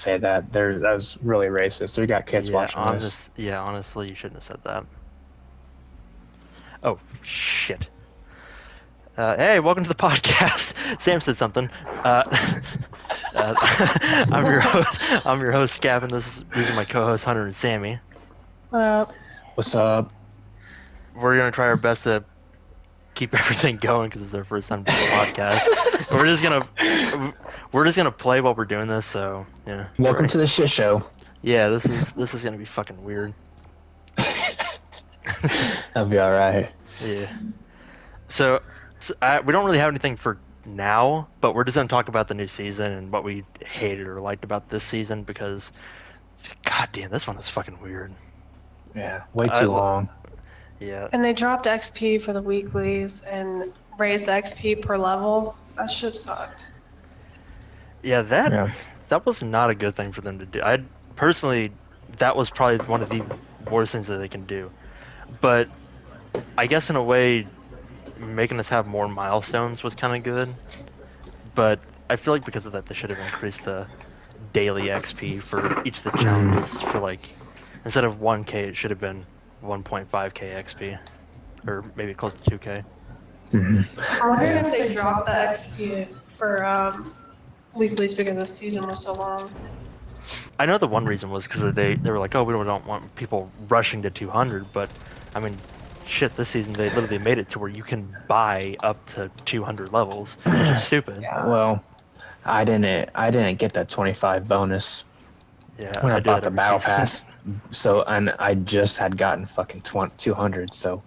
say that. That was really racist. We got kids watching this. Honestly, you shouldn't have said that. Oh, shit. Hey, welcome to the podcast. Sam said something. Uh, I'm your host, Gavin. These are my co-hosts, Hunter and Sammy. What's up? We're gonna try our best to keep everything going because it's our first time doing a podcast. We're just gonna play while we're doing this. So yeah, Welcome to the shit show. yeah. This is gonna be fucking weird. That'll be all right. Yeah. So, we don't really have anything for now, but we're just gonna talk about the new season and what we hated or liked about this season because, god damn, this one is fucking weird. Yeah, way too long. Yeah. And they dropped XP for the weeklies and raised the XP per level. That shit sucked. Yeah, that was not a good thing for them to do. I personally, that was probably one of the worst things that they can do. But I guess in a way, making us have more milestones was kind of good. But I feel like because of that, they should have increased the daily XP for each of the challenges for like instead of 1K, it should have been 1.5K XP, or maybe close to 2K. I wonder if they dropped the XP for weeklies because the season was so long. I know the one reason was because they were like, oh, we don't want people rushing to 200, but I mean, shit, this season they literally made it to where you can buy up to 200 levels, which is stupid. Yeah. Well, I didn't get that 25 bonus Yeah, when I do bought that the every battle season. pass. So, and I just had gotten fucking 200. So,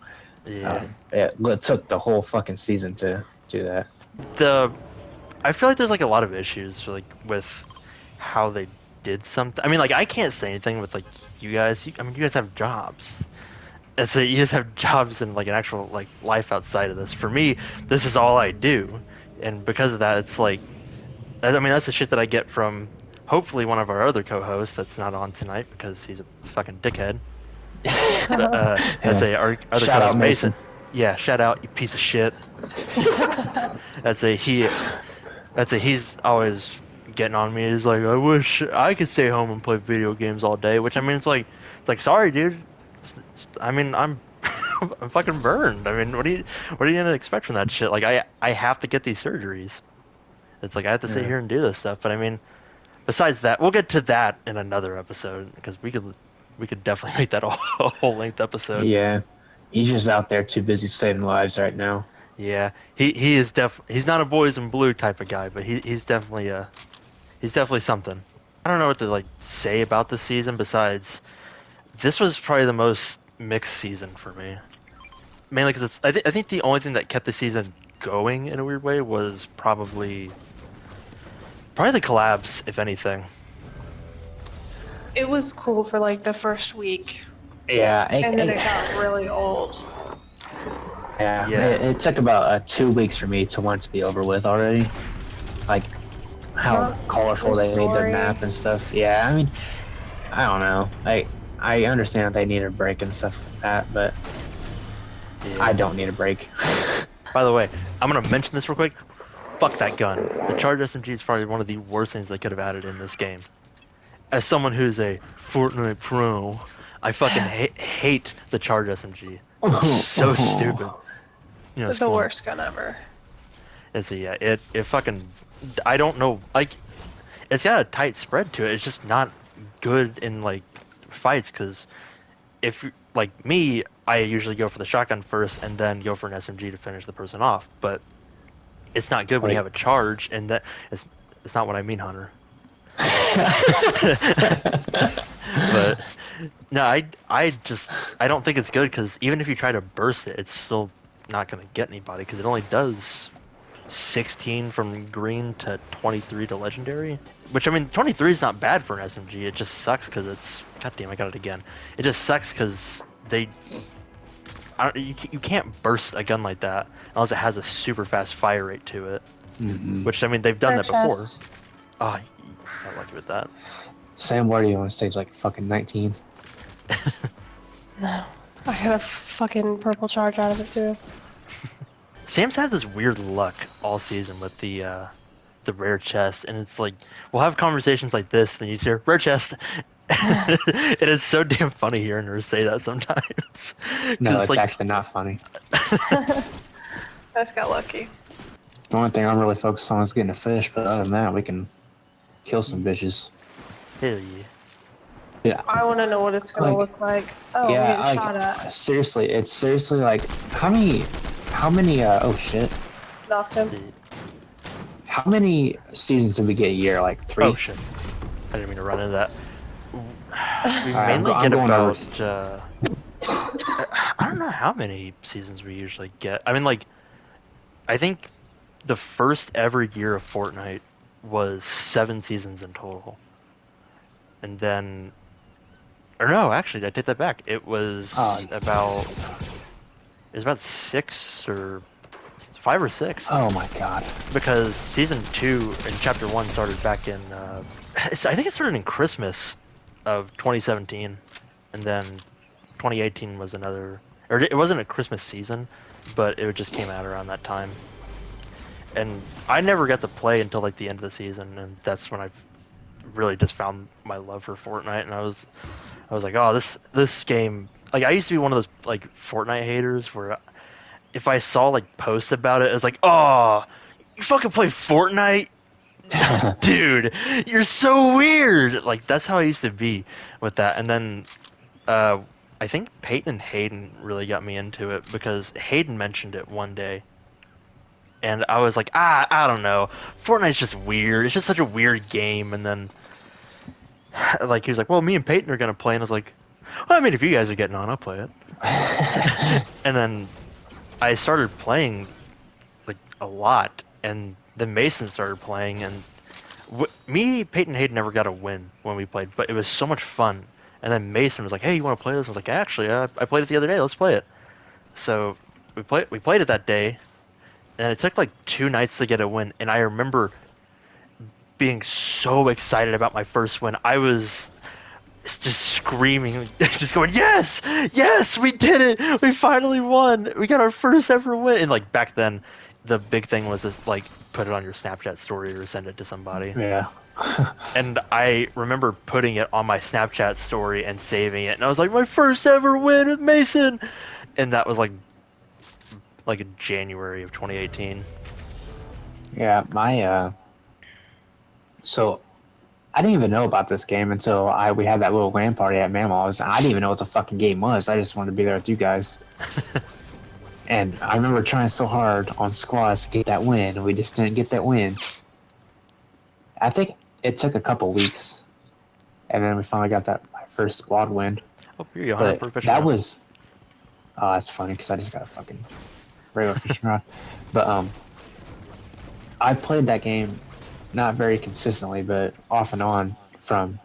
Yeah. it took the whole fucking season to do that. I feel like there's like a lot of issues like with how they did something. I mean, like I can't say anything with like you guys. I mean, you guys have jobs. You guys have jobs and like an actual like life outside of this. For me, this is all I do, and because of that, it's like, I mean, that's the shit that I get from hopefully one of our other co-hosts that's not on tonight because he's a fucking dickhead. That's our other Shout co-host out Mason. Yeah, shout out, you piece of shit. That's he's always getting on me. He's like, I wish I could stay home and play video games all day. Which I mean, it's like, sorry, dude. I mean, I'm I'm fucking burned. I mean, what are you gonna expect from that shit? Like, I have to get these surgeries. It's like I have to sit here and do this stuff. But I mean, besides that, we'll get to that in another episode because we could definitely make that a whole length episode. Yeah, he's just out there too busy saving lives right now. Yeah, he is he's not a boys in blue type of guy, but he's definitely something. I don't know what to like say about this season besides this was probably the most mixed season for me. Mainly because I think the only thing that kept the season going in a weird way was probably the collabs, if anything. It was cool for like the first week, Yeah, and then it got really old. Yeah, Yeah. It took about 2 weeks for me to want it to be over with already. Like how colorful they made their map and stuff. Yeah, I mean, I don't know. I understand that they need a break and stuff like that, but Yeah. I don't need a break. By the way, I'm gonna mention this real quick. Fuck that gun. The Charge SMG is probably one of the worst things they could have added in this game. As someone who's a Fortnite pro, I fucking hate the Charge SMG. It's so stupid. You know, It's the worst gun ever. it fucking, I don't know, like, it's got a tight spread to it. It's just not good in like fights because if like me, I usually go for the shotgun first and then go for an SMG to finish the person off. But it's not good when you have a charge, and it's not what I mean, Hunter. But no, I don't think it's good because even if you try to burst it, it's still not going to get anybody because it only does 16 from green to 23 to legendary. Which I mean, 23 is not bad for an SMG. It just sucks because it's, god damn, I got it again. It just sucks because you can't burst a gun like that unless it has a super fast fire rate to it. Mm-hmm. Which I mean, they've done that before. Oh, I like with that. Sam, where do you want to stage like fucking 19? No. I got a fucking purple charge out of it too. Sam's had this weird luck all season with the the rare chest, and it's like we'll have conversations like this, and you hear rare chest. It is so damn funny hearing her say that sometimes. No, Because it's like, actually not funny. I just got lucky. The only thing I'm really focused on is getting a fish, but other than that, we can kill some bitches. hell yeah. Yeah. I want to know what it's gonna Like, look like. Oh, I'm yeah, getting shot at. seriously, it's seriously like how many oh shit. Knocked him. See. How many seasons did we get a year? Like 3? Oh shit! I didn't mean to run into that. We Alright, mainly I'm get going over. about. I don't know how many seasons we usually get. I mean, like, I think the first ever year of Fortnite was 7 seasons in total, and then, or no, actually, I take that back. It was about 6 or 5 or 6. Oh my god. Because season 2 and chapter 1 started back in. I think it started in Christmas of 2017, and then 2018 was another. Or it wasn't a Christmas season, but it just came out around that time. And I never got to play until like the end of the season, and that's when I really just found my love for Fortnite. And I was like, oh, this game. Like I used to be one of those like Fortnite haters where if I saw like posts about it, it was like, oh, you fucking play Fortnite, dude, you're so weird. Like that's how I used to be with that. And then I think Peyton and Hayden really got me into it because Hayden mentioned it one day, and I was like, I don't know, Fortnite's just weird. It's just such a weird game. And then like he was like, well, me and Peyton are gonna play, and I was like, well, I mean, if you guys are getting on, I'll play it. And then I started playing like a lot, and then Mason started playing, and me, Peyton, Hayden never got a win when we played, but it was so much fun. And then Mason was like, "Hey, you want to play this?" I was like, "Actually, I played it the other day. Let's play it." So we played it that day, and it took like 2 nights to get a win. And I remember being so excited about my first win. I was just screaming, just going, "Yes, yes, we did it! We finally won! We got our first ever win!" And like back then, the big thing was just like put it on your Snapchat story or send it to somebody. Yeah. And I remember putting it on my Snapchat story and saving it, and I was like, "My first ever win with Mason!" And that was like in January of 2018. Yeah, so I didn't even know about this game until we had that little LAN party at Mamaw's. I didn't even know what the fucking game was. I just wanted to be there with you guys. And I remember trying so hard on squads to get that win, and we just didn't get that win. I think it took a couple weeks, and then we finally got that my first squad win. Oh, you're a But fishing that rod. was, oh, that's funny because I just got a fucking regular fishing rod. But I played that game not very consistently, but off and on from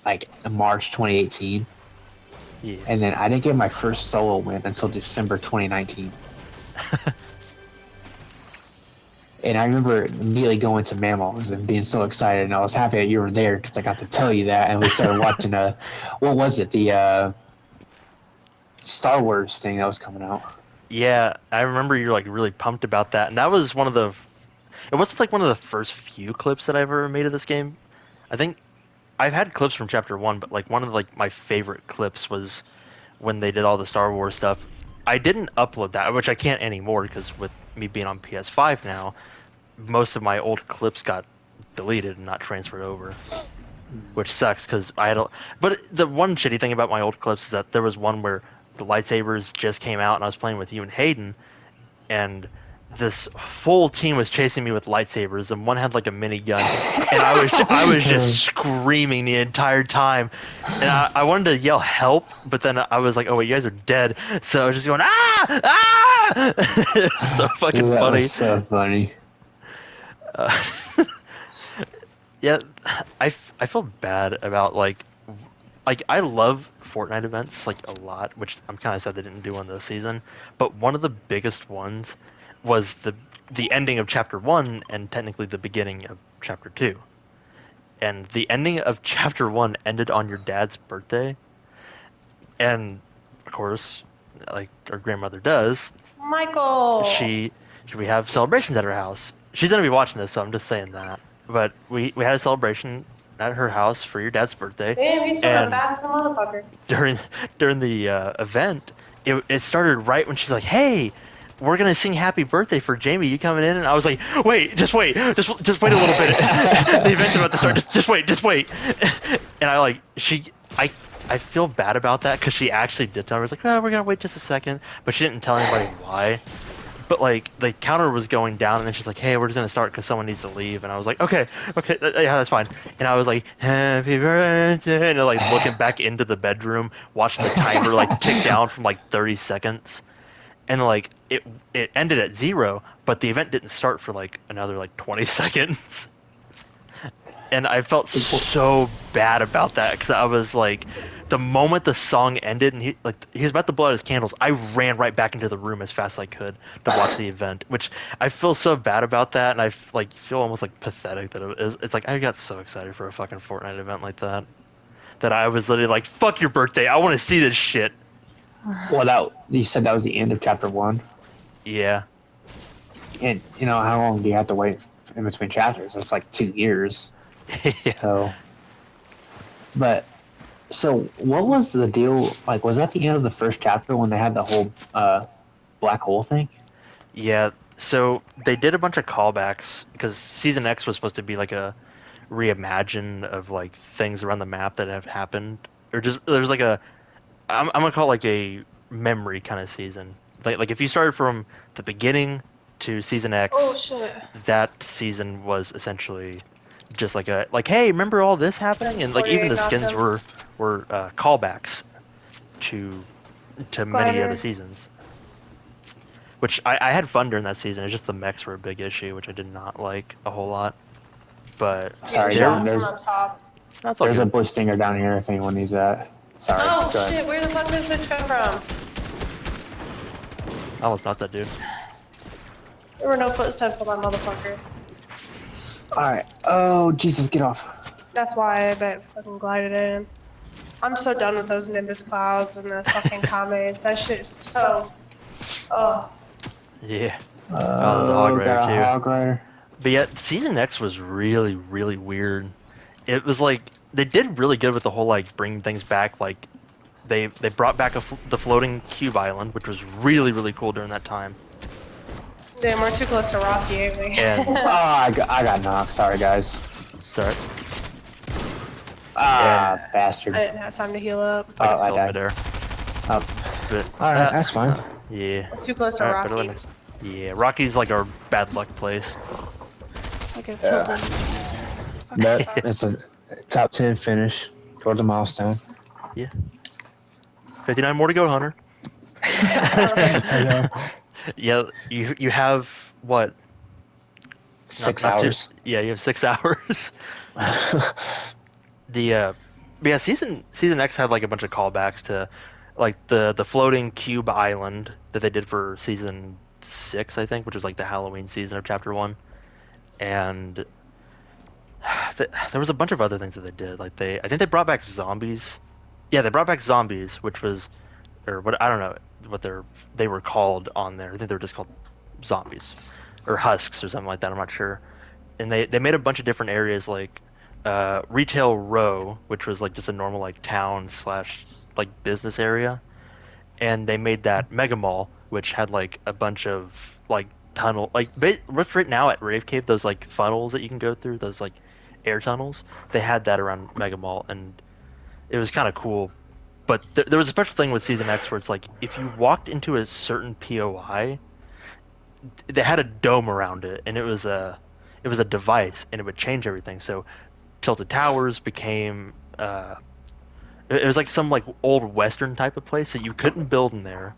like March 2018. Yeah. And then I didn't get my first solo win until December 2019. And I remember immediately going to Mammals and being so excited, and I was happy that you were there because I got to tell you that, and we started watching what was it, the Star Wars thing that was coming out. Yeah, I remember you're like really pumped about that, and that was one of the. It wasn't like one of the first few clips that I've ever made of this game. I think I've had clips from Chapter 1, but like one of like my favorite clips was when they did all the Star Wars stuff. I didn't upload that, which I can't anymore because with me being on PS5 now, most of my old clips got deleted and not transferred over, which sucks because I had. But the one shitty thing about my old clips is that there was one where the lightsabers just came out and I was playing with you and Hayden, and this full team was chasing me with lightsabers, and one had like a minigun, and I was just screaming the entire time, and I wanted to yell help, but then I was like, oh wait, you guys are dead, so I was just going It was so fucking Dude, that funny. was so funny. Yeah, I feel bad about like I love Fortnite events like a lot, which I'm kind of sad they didn't do on this season. But one of the biggest ones was the ending of Chapter 1 and technically the beginning of Chapter 2. And the ending of Chapter 1 ended on your dad's birthday, and of course, like our grandmother does, Michael. she we have celebrations at her house. She's gonna be watching this, so I'm just saying that. but we had a celebration at her house for your dad's birthday, Damn, he's swimming and fast as a motherfucker. during the event, it started right when she's like, "Hey, we're gonna sing Happy Birthday for Jamie. You coming in?" And I was like, "Wait, just wait, just wait a little bit. The event's about to start. Just wait." And I feel bad about that because she actually did tell me. I was like, "Oh, we're gonna wait just a second," but she didn't tell anybody why. But like the counter was going down, and then she's like, "Hey, we're just gonna start because someone needs to leave." And I was like, "Okay, yeah, that's fine." And I was like, "Happy birthday," and like looking back into the bedroom, watching the timer like tick down from like 30 seconds, and like it ended at 0, but the event didn't start for like another like 20 seconds. And I felt so bad about that because I was like, the moment the song ended and he was about to blow out his candles, I ran right back into the room as fast as I could to watch the event, which I feel so bad about that, and I like feel almost like pathetic that it's like I got so excited for a fucking Fortnite event like that that I was literally like, "Fuck your birthday! I want to see this shit." Well, you said that was the end of chapter 1, Yeah, and you know how long do you have to wait in between chapters? It's like 2 years. yeah, So, but so what was the deal? Like, was that the end of the first chapter when they had the whole black hole thing? yeah. So they did a bunch of callbacks because Season X was supposed to be like a reimagine of like things around the map that have happened, or just there's like I'm gonna call it like a memory kind of season. Like if you started from the beginning to Season Oh X, shit. that season was essentially just like hey, remember all this happening? And like even 48 the knocked skins him. were callbacks to many other Glider. seasons. Which I had fun during that season. It's just the mechs were a big issue, which I did not like a whole lot. But Getting Sorry, there, shot from up top. that's all there's a good. bush stinger down here if anyone needs that. Sorry, Oh go ahead. shit, where the fuck did this bitch come from? I was not that dude. There were no footsteps on my motherfucker. All right. Oh Jesus, get off. That's why I bet fucking glided in. I'm so done with those Nimbus clouds and the fucking Kames. That shit is so. Oh. Yeah. Oh, there's a hog rider Got a too. hog rider. But yet, Season X was really, really weird. It was like they did really good with the whole like bringing things back. Like they brought back the floating cube island, which was really, really cool during that time. Damn, we're too close to Rocky, ain't we? And Oh, I got knocked. Sorry, guys. sorry, Ah, and I bastard. didn't have time to heal up. like Oh, I a died. there. Oh, But all right, that's fine. yeah. We're too close to All right, better Rocky. than yeah. Rocky's like our bad luck place. It's like a tilted. But it's a top 10 finish toward the milestone. Yeah. 59 more to go, Hunter. I know. Yeah, you have what? Six Not too. hours. Yeah, you have 6 hours. The yeah, season X had like a bunch of callbacks to like the floating cube island that they did for season 6, I think, which was like the Halloween season of chapter 1. And there was a bunch of other things that they did. Like I think they brought back zombies. Yeah, they brought back zombies, which was or what I don't know what they were called on there. I think they were just called zombies or husks or something like that. I'm not sure. And they made a bunch of different areas like retail row, which was like just a normal like town slash like business area, and they made that mega mall, which had like a bunch of like tunnel like what's right now at Rave Cave, those like funnels that you can go through, those like air tunnels. They had that around mega mall, and it was kind of cool. But there was a special thing with Season X where it's like if you walked into a certain POI, they had a dome around it, and it was a device, and it would change everything. So Tilted Towers became it was like some like old Western type of place, so you couldn't build in there,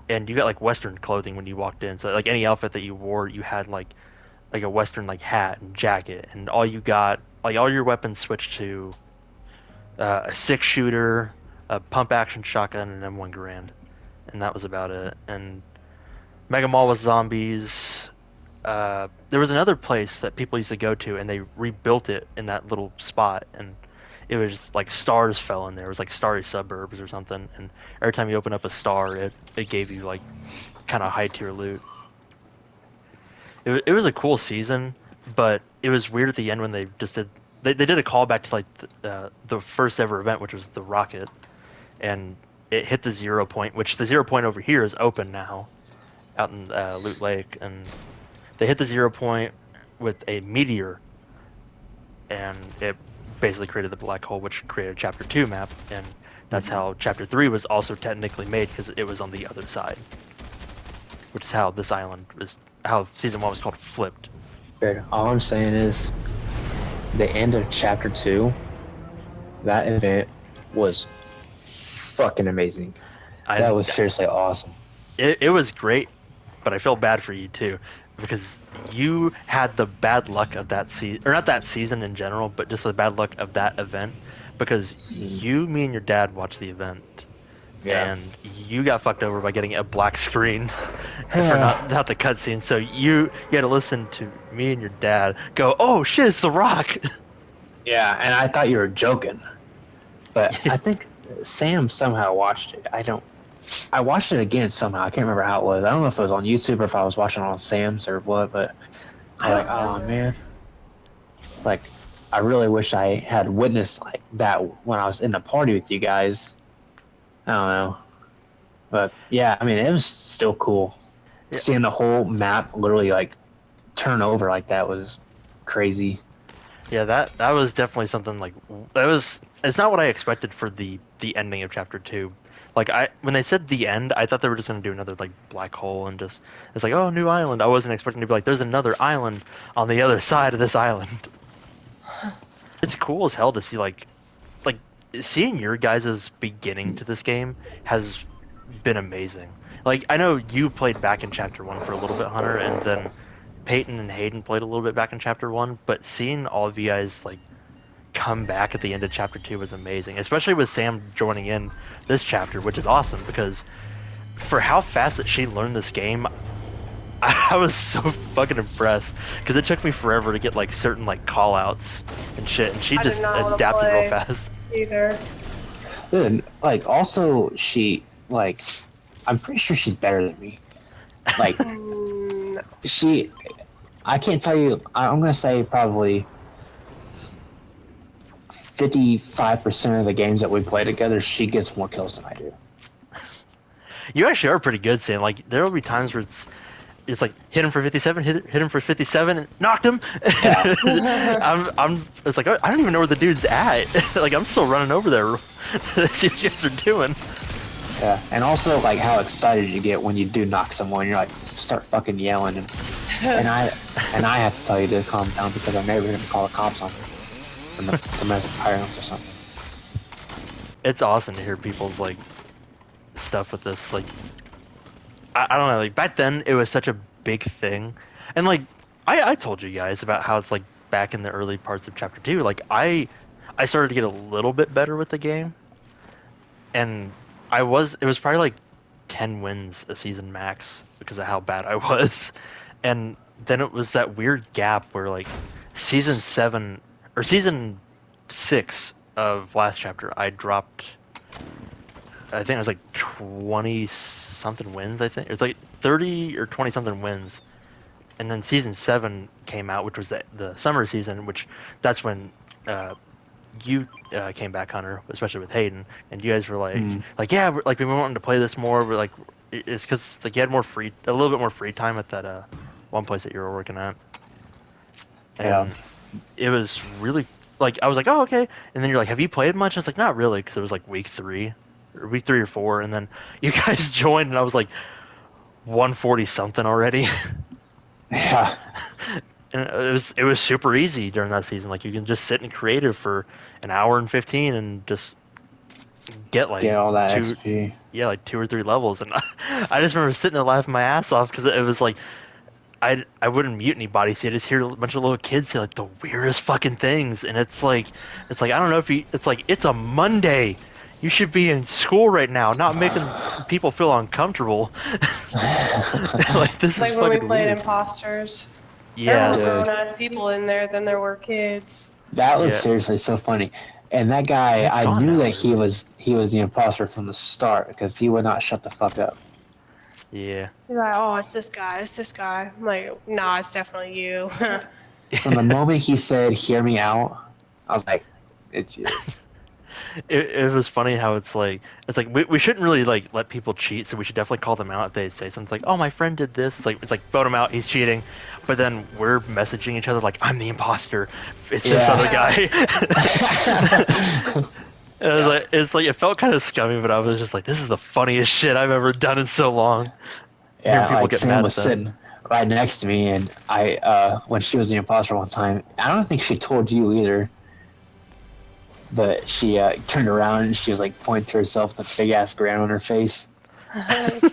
and you got like Western clothing when you walked in. So like any outfit that you wore, you had like a Western like hat and jacket, and all you got like all your weapons switched to a 6 shooter, a pump action shotgun, and M1 Garand, and that was about it. And Mega Mall was zombies. There was another place that people used to go to, and they rebuilt it in that little spot, and it was just, like stars fell in there. It was like starry suburbs or something, and every time you open up a star, it gave you like kind of high tier loot. It was a cool season, but it was weird at the end when they just did. They did a callback to like the first ever event, which was the rocket, and it hit the 0 point, which the 0 point over here is open now, out in Loot Lake, and they hit the 0 point with a meteor, and it basically created the black hole, which created Chapter 2 map, and that's how Chapter 3 was also technically made because it was on the other side, which is how this island was, how Season 1 was called Flipped. Dude, all I'm saying is, the end of Chapter 2, that event was fucking amazing. That was seriously awesome. It was great, but I feel bad for you too, because you had the bad luck of that season, or not that season in general, but just the bad luck of that event, because me and your dad watched the event, Yeah. and you got fucked over by getting a black screen for not the cutscene. So you had to listen to me and your dad go, "Oh shit, it's The Rock." Yeah, and I thought you were joking, but I think Sam somehow watched it. I watched it again somehow. I can't remember how it was. I don't know if it was on YouTube or if I was watching it on Sam's or what, but I was like, oh man. Like, I really wish I had witnessed like that when I was in the party with you guys. I don't know. But yeah, I mean, it was still cool. Yeah, Seeing the whole map literally like turn over like that was crazy. yeah, that was definitely something like that was. It's not what I expected for the ending of Chapter 2. Like when they said the end, I thought they were just gonna do another like black hole and just it's like, oh, new island. I wasn't expecting to be like there's another island on the other side of this island. It's cool as hell to see like seeing your guys' beginning to this game has been amazing. Like I know you played back in Chapter 1 for a little bit, Hunter, and then Peyton and Hayden played a little bit back in Chapter 1, but seeing all of you guys like come back at the end of Chapter 2 was amazing, especially with Sam joining in this chapter, which is awesome because for how fast that she learned this game, I was so fucking impressed because it took me forever to get like certain like call outs and shit, and she just adapted real fast. Either. Dude, like also like I'm pretty sure she's better than me. Like No. I can't tell you, I'm gonna say probably 55% of the games that we play together, she gets more kills than I do. You actually are pretty good, Sam. Like there will be times where it's like hit him for 57, hit him for 57, and knocked him. Yeah. It's like I don't even know where the dude's at. Like I'm still running over there to see what you guys are doing. Yeah, and also like how excited you get when you do knock someone. You're like start fucking yelling, and I have to tell you to calm down because I'm never gonna call the cops on domestic violence or something. It's awesome to hear people's like stuff with this. Like I don't know. Like back then, it was such a big thing, and like I told you guys about how it's like back in the early parts of Chapter 2. Like I started to get a little bit better with the game, and it was probably like 10 wins a season max because of how bad I was. And then it was that weird gap where like season 7 or season 6 of last chapter I dropped, I think it was like 20 something wins. I think it was like 30 or 20 something wins. And then season 7 came out, which was the summer season, which that's when you came back, Hunter, especially with Hayden, and you guys were like yeah, like we wanted to play this more. We're like, it's because like you had a little bit more free time at that one place that you were working at, and Yeah. it was really like I was like, oh okay, and then you're like, have you played much? I was like, not really, because it was like week 3 or 4, and then you guys joined, and I was like 140 something already. Yeah. And it was super easy during that season. Like you can just sit in creative for an hour and 15 and just get like Get all that two XP. yeah, like 2 or 3 levels. And I just remember sitting there laughing my ass off because it was like I wouldn't mute anybody, so you just hear a bunch of little kids say like the weirdest fucking things, and it's like I don't know if it's like it's a Monday. You should be in school right now, not making people feel uncomfortable. Like this Like is when we fucking played weird. Imposters. There Yeah, were Dude. grown-ass people in there than there were kids. That was yeah. seriously so funny. And that guy, It's I gone knew now. that he was the imposter from the start because he would not shut the fuck up. Yeah. He's like, oh, it's this guy, it's this guy. I'm like, nah, it's definitely you. From the moment he said "hear me out," I was like, "It's you." It was funny how it's like we shouldn't really like let people cheat, so we should definitely call them out if they say something like, "Oh, my friend did this." It's like vote him out, he's cheating. But then we're messaging each other like, "I'm the imposter. It's this other Yeah. guy." And it's like it felt kind of scummy, but I was just like, "This is the funniest shit I've ever done in so long." Hearing Yeah, people like get Sam mad at was that. sitting right next to me, and when she was the imposter one time, I don't think she told you either, but she turned around and she was like pointing to herself with a big ass grin on her face. I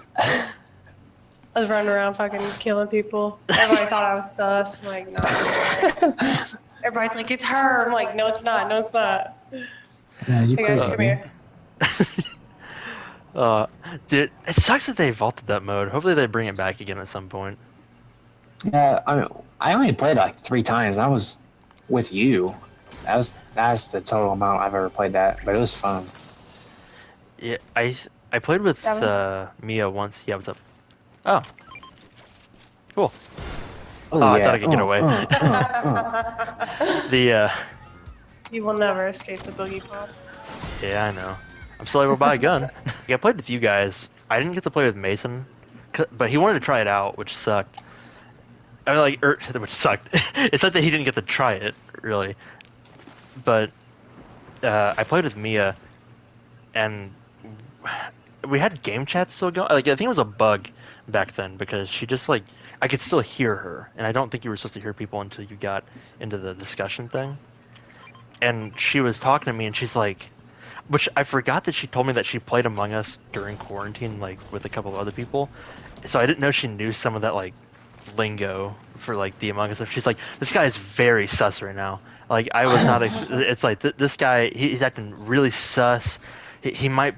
was running around fucking killing people. Everybody thought I was sus. I'm like, nah. Everybody's like, it's her. I'm like, no, it's not. No, it's not. Yeah, you Hey guys, crazy Uh, come man. here. uh, Dude, it sucks that they vaulted that mode. Hopefully they bring it back again at some point. Yeah, I only played like 3 times. I was with you. That's the total amount I've ever played that, but it was fun. Yeah, I played with Gavin? Mia once. Yeah, what's up? Oh, cool. Oh Oh, I thought I yeah. could get away. The You will never escape the boogie pod. Yeah, I know. I'm still able to buy a gun. Yeah, I played with you guys. I didn't get to play with Mason, but he wanted to try it out, which sucked. I mean, like, which sucked. It sucked that he didn't get to try it, really. But I played with Mia, and we had game chat still going. Like, I think it was a bug back then because she just like I could still hear her, and I don't think you were supposed to hear people until you got into the discussion thing. And she was talking to me, and she's like, which I forgot that she told me that she played Among Us during quarantine, like with a couple of other people. So I didn't know she knew some of that like lingo for like the Among Us stuff. She's like, this guy is very sus right now. Like I was not. It's like this guy. He's acting really sus. He might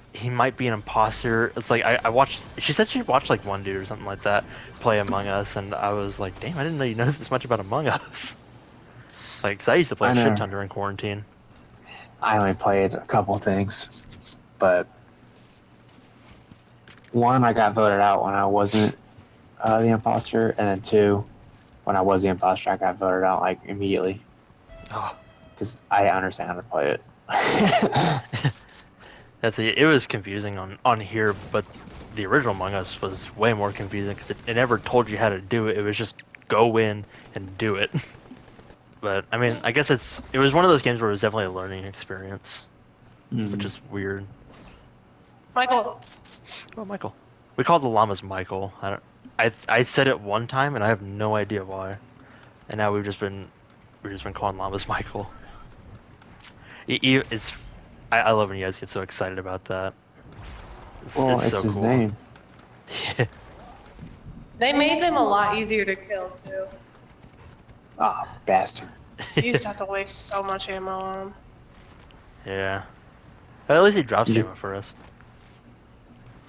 be an imposter. It's like I watched. She said she watched like one dude or something like that play Among Us, and I was like, damn, I didn't know you know this much about Among Us. Like, 'cause I used to play I a shit know. ton during quarantine. I only played a couple things, but one, I got voted out when I wasn't the imposter, and then two, when I was the imposter, I got voted out like immediately Oh, because I understand how to play it. it was confusing on here, but the original Among Us was way more confusing because it never told you how to do it. It was just go in and do it. But I mean, I guess it was one of those games where it was definitely a learning experience, which Mm. is weird. Michael, Oh, Michael. We called the llamas Michael. I said it one time and I have no idea why. And now we've just been calling llamas Michael. It's I love when you guys get so excited about that. Well, It's it's so his cool. name. they made them a lot easier to kill too. Ah, bastard. You used to have to waste so much ammo on them. Yeah. But at least he drops Is it- ammo for us.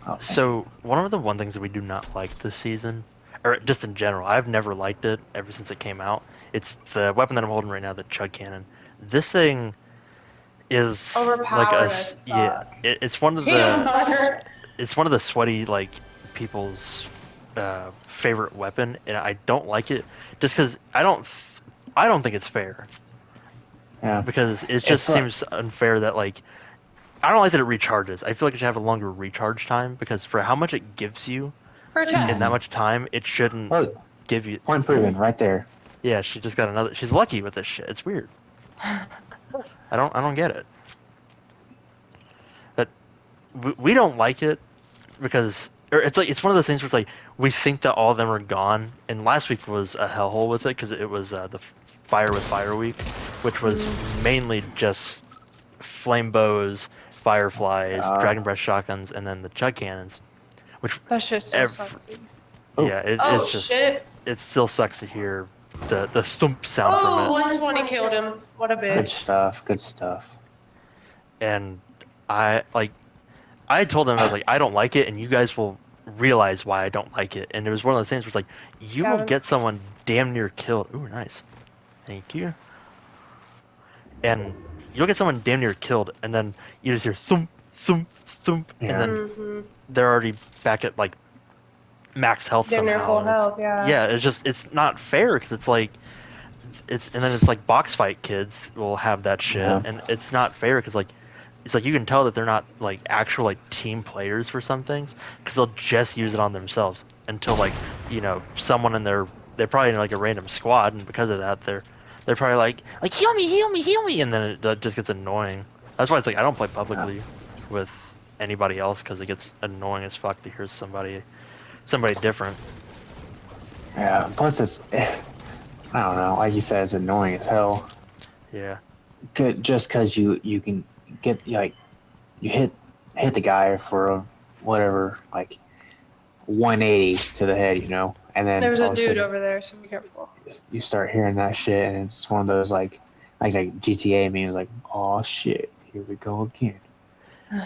Oh, thank you. So one of the one things that we do not like this season, or just in general, I've never liked it ever since it came out. It's the weapon that I'm holding right now, the chug cannon. This thing is like Overpowered as yeah. fuck. It's one of Damn, the Hunter. it's one of the sweaty like people's favorite weapon, and I don't like it just because I don't think it's fair Yeah, because it just it's like seems unfair that like I don't like that it recharges. I feel like it should have a longer recharge time because for how much it gives you For a in that chest. much time, it shouldn't oh, give you. point Really? proven right there. Yeah, she just got another. She's lucky with this shit. It's weird. I don't get it. But we don't like it because or it's like it's one of those things where it's like we think that all of them are gone. And last week was a hellhole with it because it was the fire with fire week, which was mainly just flame bows, fireflies, dragon breath shotguns, and then the chug cannons. Which That shit still ev- sucks too. Oh, yeah, Oh it's just shit. it still sucks to hear the thump sound from Oh, it. 120 killed him. What a good bitch. stuff. Good stuff. And I told them I was like I don't like it, and you guys will realize why I don't like it. And it was one of those things where it's like you will Gavin. get someone damn near killed. Ooh, nice, thank you. And you'll get someone damn near killed, and then you just hear thump thump thump, and Yeah. then Mm-hmm. they're already back at like max health Damn near somehow, full and it's health, yeah. yeah, it's not fair because it's like and then it's like box fight kids will have that shit, Yeah. and it's not fair because like it's like you can tell that they're not like actual like team players for some things because they'll just use it on themselves until like someone in their they're probably in like a random squad, and because of that they're probably like heal me, heal me, heal me, and then it just gets annoying. That's why it's like I don't play Yeah. publicly with anybody else because it gets annoying as fuck to hear somebody different. Yeah. Plus, I don't know. Like you said, it's annoying as hell. Yeah. Good, just because you can get like you hit the guy for a whatever like 180 to the head, and then There's all a of a dude sudden over there, so be careful. you start hearing that shit, and it's one of those like GTA memes, like, oh shit, here we go again,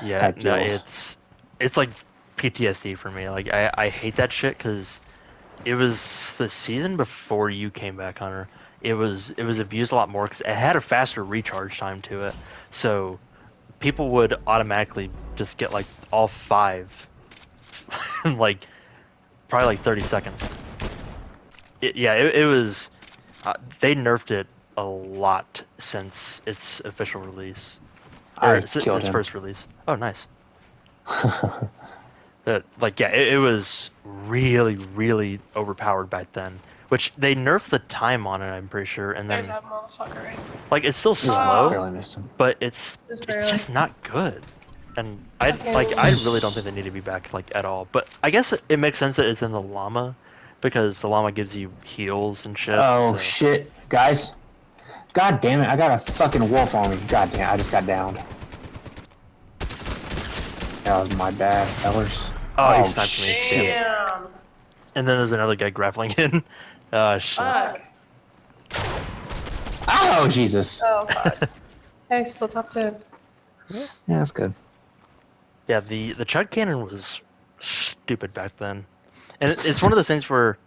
Yeah, type no, deals. it's like PTSD for me. Like I hate that shit because it was the season before you came back, Hunter. It was abused a lot more because it had a faster recharge time to it. So people would automatically just get like all five in like probably like 30 seconds. It was they nerfed it a lot since its official release I or since killed its him. first release. Oh, nice. That like yeah, it was really really overpowered back then. Which they nerfed the time on it, I'm pretty sure, and There's then that motherfucker right like it's still Yeah, slow, Oh, barely missed him. but just it's barely. just not good. And Fucking. I really don't think they need to be back like at all. But I guess it makes sense that it's in the llama because the llama gives you heals and shit. Oh So shit, guys! God damn it! I got a fucking wolf on me. God damn! I just got downed. That was my bad, fellas. oh, he Oh sniped me. Damn. shit! Damn. And then there's another guy grappling in. Oh shit. Fuck. Oh Jesus! Oh, fuck. Hey, still top 10. Yeah, that's good. Yeah, the chug cannon was stupid back then, and it's one of those things where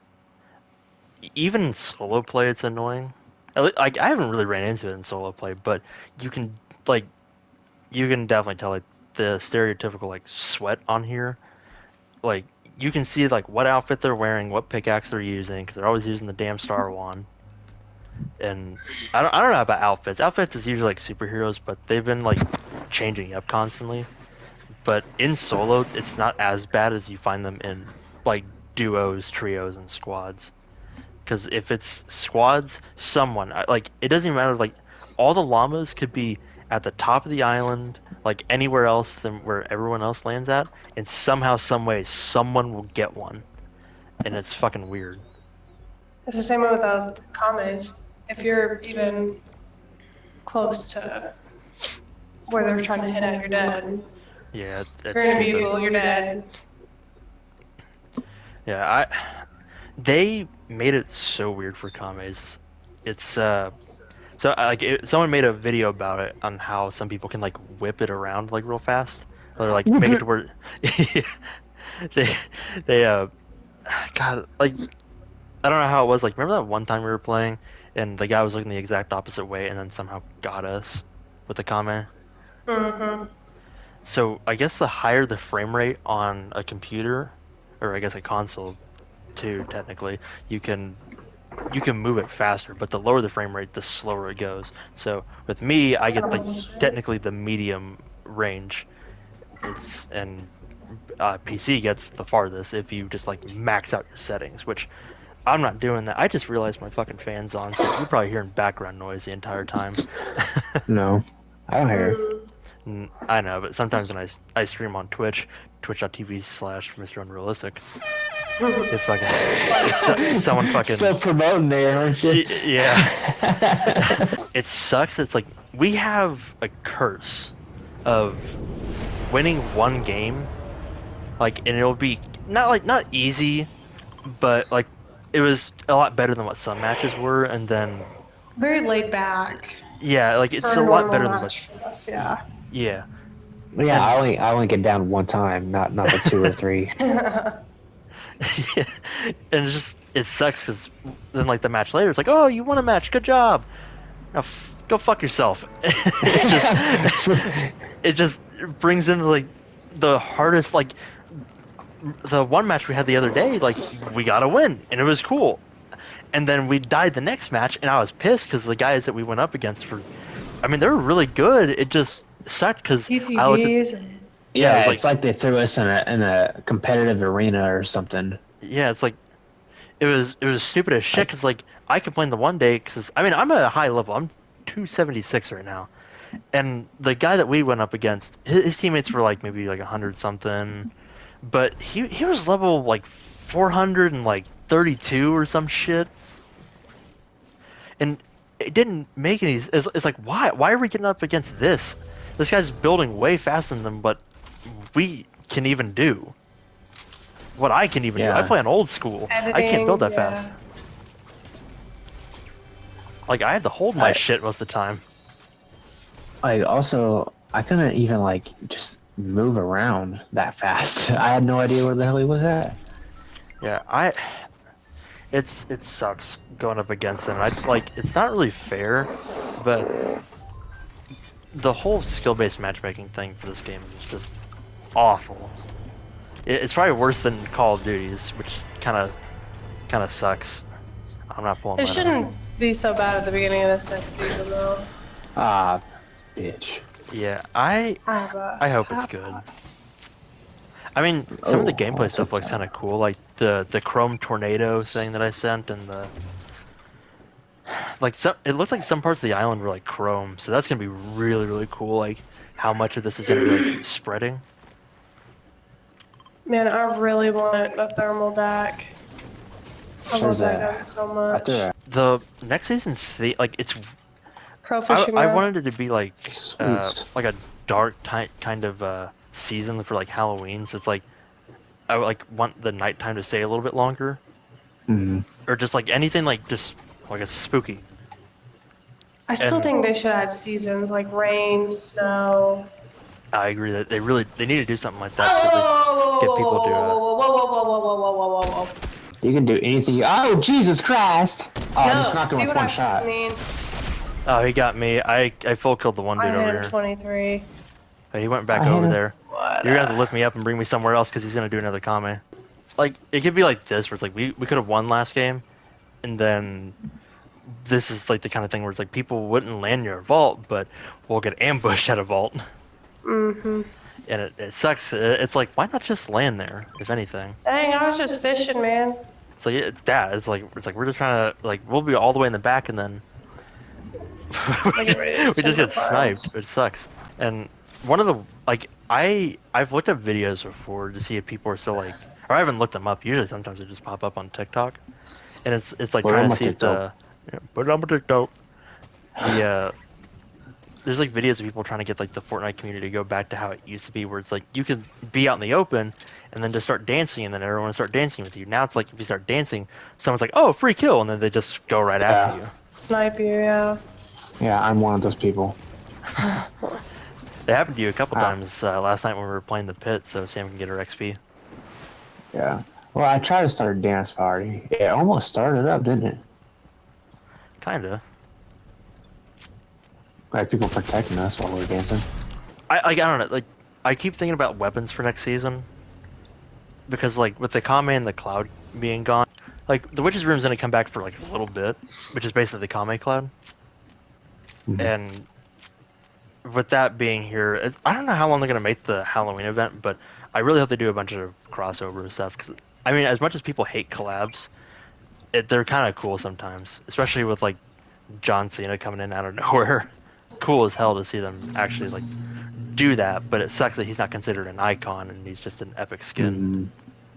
even in solo play it's annoying. Like I haven't really ran into it in solo play, but you can like you can definitely tell like the stereotypical like sweat on here. Like you can see like what outfit they're wearing, what pickaxe they're using, because they're always using the damn Star One. And I don't know about outfits. Outfits is usually like superheroes, but they've been like changing up constantly. But in solo, it's not as bad as you find them in like duos, trios, and squads. Because if it's squads, someone like it doesn't even matter. Like all the llamas could be at the top of the island, like anywhere else than where everyone else lands at, and somehow, some way, someone will get one, and it's fucking weird. It's the same way with comments. If you're even close to where they're trying to hit at, you're dead. Yeah, If it's you're in a stupid. vehicle, you're dead. Yeah, they made it so weird for commies. It's someone made a video about it on how some people can like whip it around like real fast. Or like make it to where they they God, like I don't know how it was. Like remember that one time we were playing and the guy was looking the exact opposite way and then somehow got us with the comment. Mm-hmm. So I guess the higher the frame rate on a computer, or I guess a console too, technically, you can move it faster, but the lower the frame rate, the slower it goes. So with me, I It's get kind of the bullshit. technically the medium range. It's and PC gets the farthest if you just like max out your settings, which I'm not doing that. I just realized my fucking fan's on, so you're probably hearing background noise the entire time. No, I don't hear. I know, but sometimes when I stream on Twitch, twitch.tv/Mr. Unrealistic, it fucking someone fucking So promoting there, aren't you? yeah. It sucks. It's like we have a curse of winning one game, like, and it'll be not easy, but like it was a lot better than what some matches were, and then Very laid back yeah, like for it's a a lot normal better than what match for us, yeah. yeah, Yeah, and I only get down one time, not the two or three. yeah, and it sucks because then like the match later, it's like, oh, you won a match, good job. Now go fuck yourself. It just brings in like the hardest like the one match we had the other day, like we got a win and it was cool. And then we died the next match, and I was pissed because the guys that we went up against I mean, they were really good. It just sucked because I looked at, TTVs. yeah, it was It's like they threw us in a competitive arena or something. yeah, it's like it was stupid as shit Like, because like I complained the one day because I mean I'm at a high level. I'm 276 right now, and the guy that we went up against, his teammates were like maybe like 100 something, but he was level like 400 and like 32 or some shit, and it didn't make any. It's like why are we getting up against this? This guy's building way faster than what we can even do. What I can even do. I yeah. play on old school. I can't build Editing, that fast. yeah. Like I had to hold my shit most of the time. Also, I couldn't even like just move around that fast. I had no idea where the hell he was at. Yeah, it sucks going up against him. I like it's not really fair, but the whole skill-based matchmaking thing for this game is just awful. It's probably worse than Call of Duty's, which kind of sucks. I'm not pulling It mine out. shouldn't be so bad at the beginning of this next season, though. Ah, bitch. Yeah, I hope it's good. I mean, some of the gameplay stuff looks kind of cool, like the chrome tornado thing that I sent, and the like. It looked like some parts of the island were like chrome, so that's gonna be really cool. Like how much of this is gonna be like spreading. Man, I really want a thermal DAC. I love that gun so much. The next season's like it's. Pro fishing I mode. wanted it to be like Sweet. like a dark kind of season for like Halloween. So it's like I would like want the nighttime to stay a little bit longer, or just like anything like just like a spooky. I still think they should add seasons like rain, snow. I agree that they need to do something like that to at least get people to. You can do anything. Oh, Jesus Christ! Oh, I just No, knocked him see with what one I shot. mean? Oh, he got me. I full killed the one I dude hit over him here. 23. But he went back I hit over him. there. What? You're gonna have to lift me up and bring me somewhere else because he's gonna do another Kame. Like it could be like this, where it's like we could have won last game, and then this is like the kind of thing where it's like people wouldn't land your vault, but we'll get ambushed at a vault. Mm-hmm. And it sucks. It's like why not just land there, if anything? Dang, I was just fishing, man. So yeah, that it's like we're just trying to like we'll be all the way in the back and then we just get sniped. It sucks. And one of the like I've looked up videos before to see if people are still like, or I haven't looked them up. Usually sometimes they just pop up on TikTok, and it's like trying to see if put it on my TikTok. There's like videos of people trying to get like the Fortnite community to go back to how it used to be, where it's like you could be out in the open and then just start dancing, and then everyone will start dancing with you. Now it's like if you start dancing, someone's like, "Oh, free kill," and then they just go right after you. Snipe you, yeah. Yeah, I'm one of those people. It happened to you a couple times last night when we were playing the pit, so Sam can get her XP. Yeah. Well, I tried to start a dance party. It almost started up, didn't it? Kinda. Like people protecting us while we're dancing. I don't know. Like I keep thinking about weapons for next season because like with the Kame and the Cloud being gone, like the Witch's Room's gonna come back for like a little bit, which is basically the Kame Cloud. And with that being here, I don't know how long they're gonna make the Halloween event, but I really hope they do a bunch of crossover stuff. Because I mean, as much as people hate collabs, they're kind of cool sometimes, especially with like John Cena coming in out of nowhere. Cool as hell to see them actually like do that, but it sucks that he's not considered an icon and he's just an epic skin.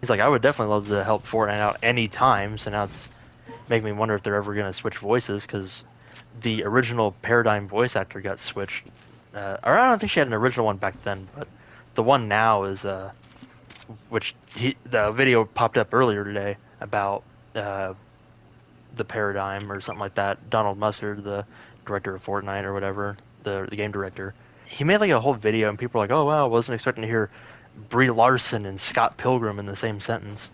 He's like, I would definitely love to help Fortnite out anytime, so now it's making me wonder if they're ever going to switch voices, because the original Paradigm voice actor got switched. Or I don't think she had an original one back then, but the one now is, the video popped up earlier today about the Paradigm or something like that. Donald Mustard, the director of Fortnite or whatever, the game director. He made like a whole video, and people were like, "Oh wow, I wasn't expecting to hear Brie Larson and Scott Pilgrim in the same sentence."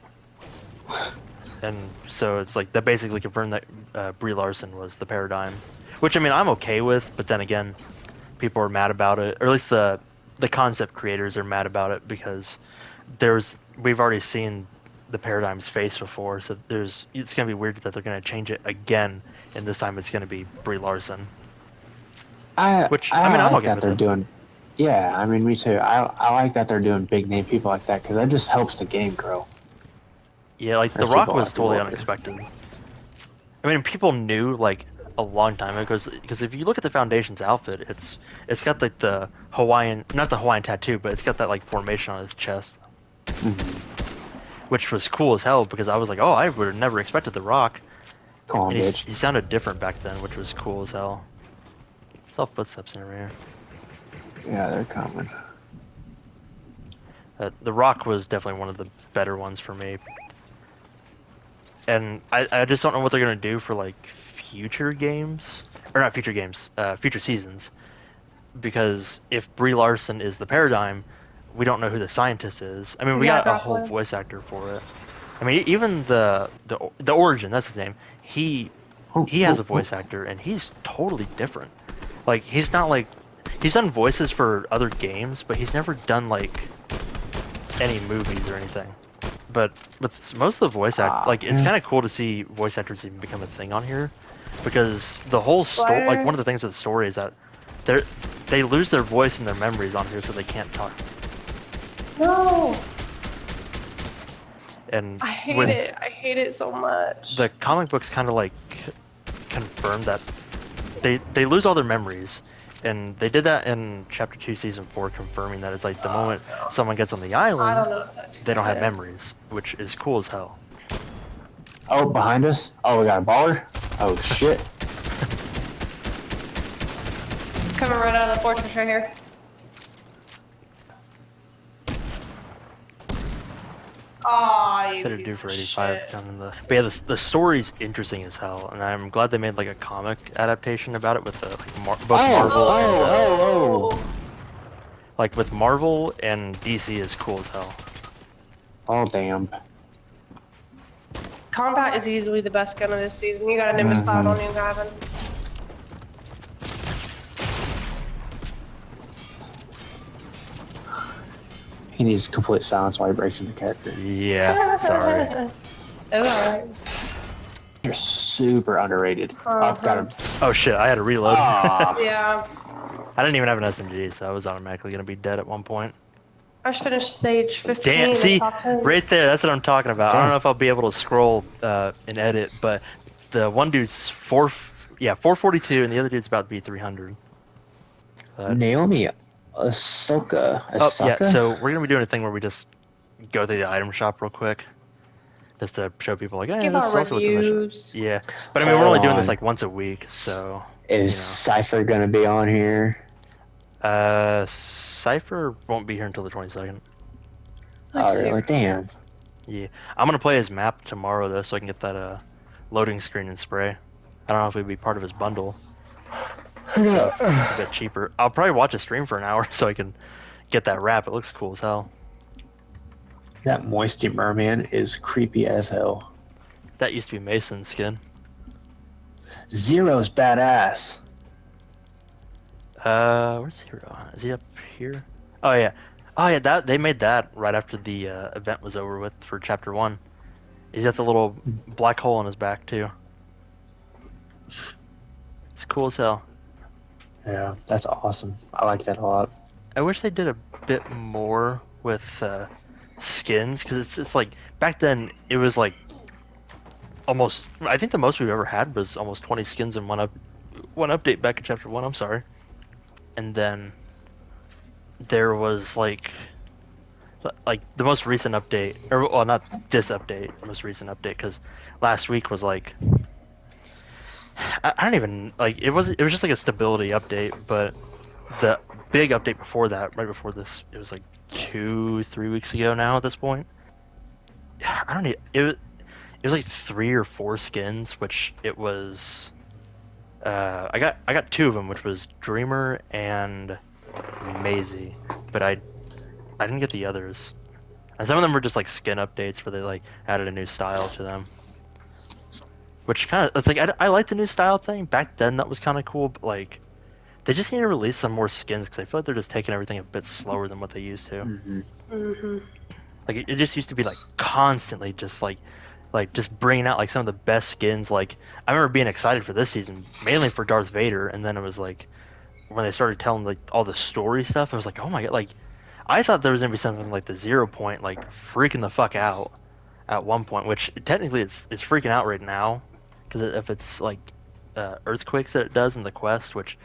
And so it's like that basically confirmed that Brie Larson was the Paradigm, which I mean I'm okay with, but then again, people are mad about it, or at least the concept creators are mad about it because we've already seen the Paradigm's face before, so it's gonna be weird that they're gonna change it again, and this time it's gonna be Brie Larson. Which I mean, I'm like okay that with they're it. doing. Yeah, I mean, me too. I like that they're doing big name people like that because that just helps the game grow. Yeah, like The There's Rock people, was totally out there. unexpected. I mean, people knew like a long time ago because if you look at the Foundation's outfit, it's got like the Hawaiian, not the Hawaiian tattoo, but it's got that like formation on his chest, which was cool as hell because I was like, oh, I would have never expected The Rock, Come on, and bitch. he sounded different back then, which was cool as hell. Saw footsteps in here. Yeah, they're coming. The Rock was definitely one of the better ones for me, and I just don't know what they're gonna do for like future games, or not future games, future seasons. Because if Brie Larson is the Paradigm, we don't know who the scientist is. I mean, we Zach got a whole Efron. voice actor for it. I mean, even the Origin, that's his name. Oh, He has oh, a oh. voice actor, and he's totally different. Like he's not like he's done voices for other games, but he's never done like any movies or anything. But with most of the voice act, like it's Man. kind of cool to see voice actors even become a thing on here, because the whole story, like one of the things of the story is that they lose their voice and their memories on here, so they can't talk. No, And I hate with it. I hate it so much. the comic books, kind of like confirm that they lose all their memories, and they did that in Chapter 2, Season 4, confirming that it's like the moment someone gets on the I island, don't know if that's they don't have good. memories, which is cool as hell. Oh, behind us. Oh, we got a baller. Oh shit. Coming right out of the fortress right here. Aw, you Hit a piece dude of for 85 shit. down in the. But yeah, the story's interesting as hell, and I'm glad they made like a comic adaptation about it with the both Marvel like with Marvel and DC is cool as hell. Oh damn. Combat is easily the best gun of this season. You got a Nimbus Cloud on you, Gavin. He needs complete silence while he breaks into character. Yeah, sorry. It's alright. You're super underrated. I've got him. Oh shit, I had to reload. Yeah. I didn't even have an SMG, so I was automatically gonna be dead at one point. I just finished stage 15 Damn, see, in top 10s. right there, that's what I'm talking about. I don't Damn. know if I'll be able to scroll and edit, but the one dude's 442, and the other dude's about to be 300. Naomi Ahsoka. Oh yeah, Ahsoka? so we're gonna be doing a thing where we just go through the item shop real quick, just to show people like, hey, Give this our is also what's in the shop. reviews. Yeah, but I mean, we're Hold only doing this on. like once a week, so Is Cypher gonna be on here? Cypher won't be here until the 22nd. Let's Oh see. really? Damn. Yeah, I'm gonna play his map tomorrow though, so I can get that loading screen and spray. I don't know if it'd be part of his bundle, so it's a bit cheaper. I'll probably watch a stream for an hour so I can get that wrap. It looks cool as hell. That moisty merman is creepy as hell. That used to be Mason's skin. Zero's badass. Where's Hero? Is he up here? Oh yeah. Oh yeah, that they made that right after the event was over with for Chapter 1. He's got the little black hole in his back too. It's cool as hell. Yeah, that's awesome. I like that a lot. I wish they did a bit more with skins, because it's just like back then it was like almost. I think the most we've ever had was almost 20 skins in one update back in Chapter 1. I'm sorry, and then there was like the most recent update, or well, not this update, the most recent update, because last week was like I don't even like it was just like a stability update, but the big update before that, right before this, it was like 2-3 weeks ago now at this point. I don't know, it was like 3 or 4 skins, which it was I got 2 of them, which was Dreamer and Maisie, but I didn't get the others. And some of them were just like skin updates where they like added a new style to them. Which kind of, it's like, I like the new style thing. Back then that was kind of cool, but like, they just need to release some more skins because I feel like they're just taking everything a bit slower than what they used to. Mm-hmm. Mm-hmm. Like it just used to be like constantly just bringing out like some of the best skins. Like I remember being excited for this season mainly for Darth Vader, and then it was like when they started telling like all the story stuff, I was like, oh my god, like I thought there was gonna be something like the 0 point, like freaking the fuck out at one point, which technically it's freaking out right now, because if it's like earthquakes that it does in the quest, which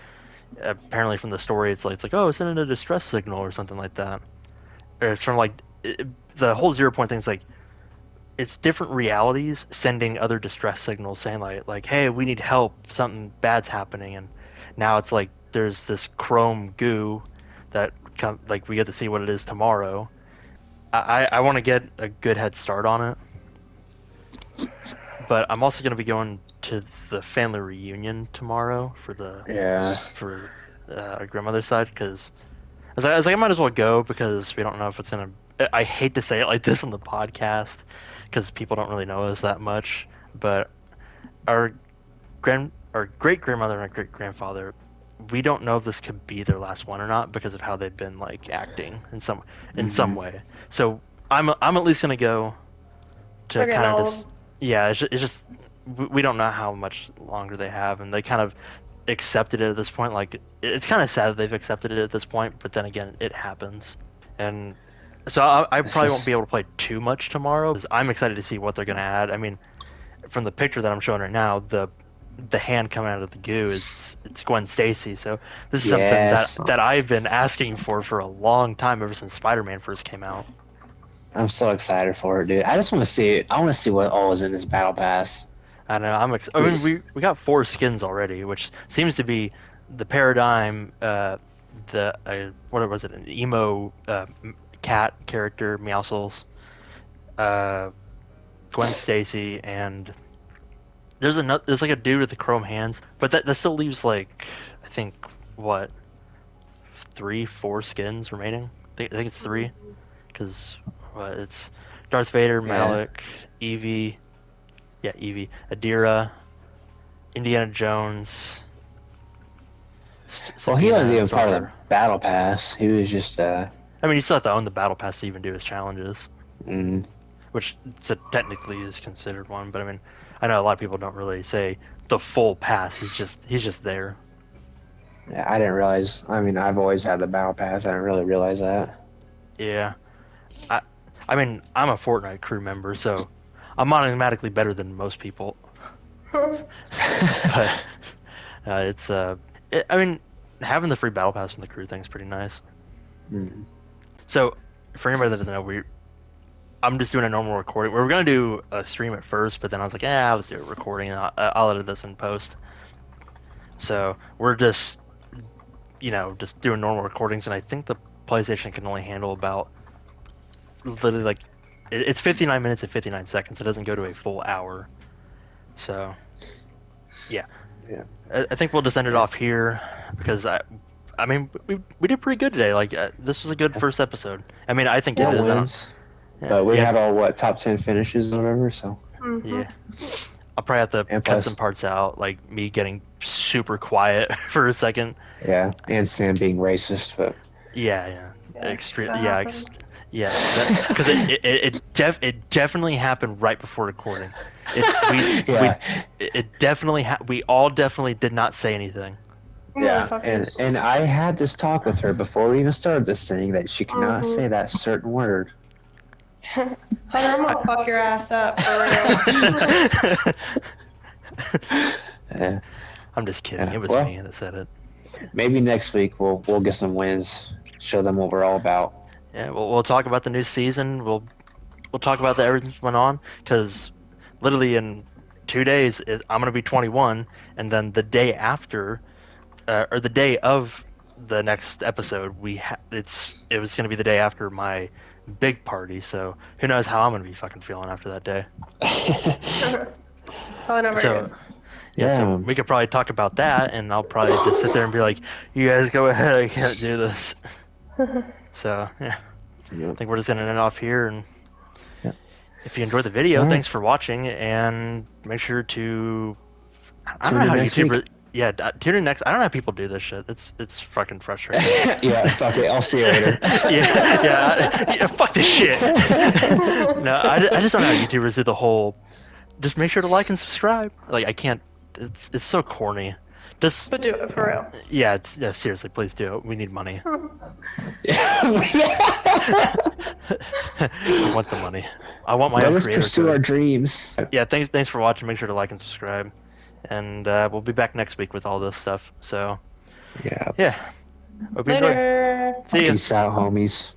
apparently from the story it's like oh it's in a distress signal or something like that, or it's from like the whole 0 point thing's like it's different realities sending other distress signals saying like hey we need help something bad's happening, and now it's like there's this chrome goo that like we get to see what it is tomorrow. I want to get a good head start on it, but I'm also going to be going to the family reunion tomorrow for Yeah. our grandmother's side, because I might as well go because we don't know if it's gonna. I hate to say it like this on the podcast because people don't really know us that much, but our our great grandmother and our great grandfather, we don't know if this could be their last one or not because of how they've been like acting in some way. So I'm at least gonna go to They're getting kind of just old. yeah. It's just we don't know how much longer they have, and they kind of accepted it at this point. Like it's kind of sad that they've accepted it at this point, but then again, it happens. And so I It's probably won't be just able to play too much tomorrow because I'm excited to see what they're gonna add. I mean, from the picture that I'm showing right now, the hand coming out of the goo is it's Gwen Stacy. So this is something yes. that I've been asking for a long time ever since Spider-Man first came out. I'm so excited for it, dude. I just want to see it. I want to see what all is in this battle pass. I know I mean we got 4 skins already, which seems to be the paradigm. The what was it? An emo cat character, Meowscles, uh, Gwen Stacy, and there's like a dude with the chrome hands, but that still leaves like I think what 3 4 skins remaining. I think it's 3 because it's Darth Vader, Yeah. Malik, Evie, yeah Evie, Adira, Indiana Jones, Well, he wasn't Sabina, even part of the Sorcerer. battle pass. He was just I mean, you still have to own the battle pass to even do his challenges, mm, which technically is considered one. But I mean, I know a lot of people don't really say the full pass. He's just there. yeah, I didn't realize. I mean, I've always had the battle pass. I didn't really realize that. Yeah, I I mean, I'm a Fortnite crew member, so I'm automatically better than most people. But it's I mean, having the free battle pass from the crew thing is pretty nice. Mm. So for anybody that doesn't know, I'm just doing a normal recording. We were gonna do a stream at first, but then I was like, yeah, I'll just do a recording and I'll edit this in post. So we're just, just doing normal recordings, and I think the PlayStation can only handle about literally like it's 59 minutes and 59 seconds. It doesn't go to a full hour. So yeah, Yeah. I think we'll just end it Yeah. off here because I mean, we did pretty good today. Like this was a good first episode. I mean, I think it No is. I don't. wins, Yeah, but we yeah, had all top 10 finishes or whatever. So Mm-hmm. yeah. I'll probably have to and cut some plus, parts out, like me getting super quiet for a second. yeah, and Sam being racist, but Yeah, yeah, Yeah, 'cause extreme. that Yeah, happened. yeah. That because it definitely happened right before recording. yeah, It definitely we all definitely did not say anything. yeah, and Motherfuckers. and I had this talk with her before we even started this thing that she cannot Mm-hmm. say that certain word. Hunter, I'm gonna fuck your ass up for real. Yeah, I'm just kidding. yeah. It was Well, me that said it. maybe next week we'll get some wins, show them what we're all about. Yeah, we'll talk about the new season. We'll talk about that everything that went on because literally in 2 days I'm gonna be 21, and then the day after, or the day of the next episode, it was gonna be the day after my big party. So who knows how I'm gonna be fucking feeling after that day. Probably not very So good. yeah, so Yeah, we could probably talk about that, and I'll probably just sit there and be like, "You guys go ahead. I can't do this." So yeah, yeah, I think we're just gonna end off here, and yeah. if you enjoyed the video, All right. thanks for watching, and make sure to I don't Tune know in how next week. Yeah, tune in next. I don't know how people do this shit. It's fucking frustrating. Yeah, fuck it. I'll see you later. Yeah. Fuck this shit. No, I just don't know how YouTubers do the whole. Just make sure to like and subscribe. Like I can't. It's so corny. Just But do it for real. yeah, seriously, please do it. We need money. I want the money. I want my Let own us creator pursue code. our dreams. Yeah, thanks for watching. Make sure to like and subscribe, and we'll be back next week with all this stuff. So Yeah. yeah, hope you enjoyed. Later. See ya. Peace out, homies.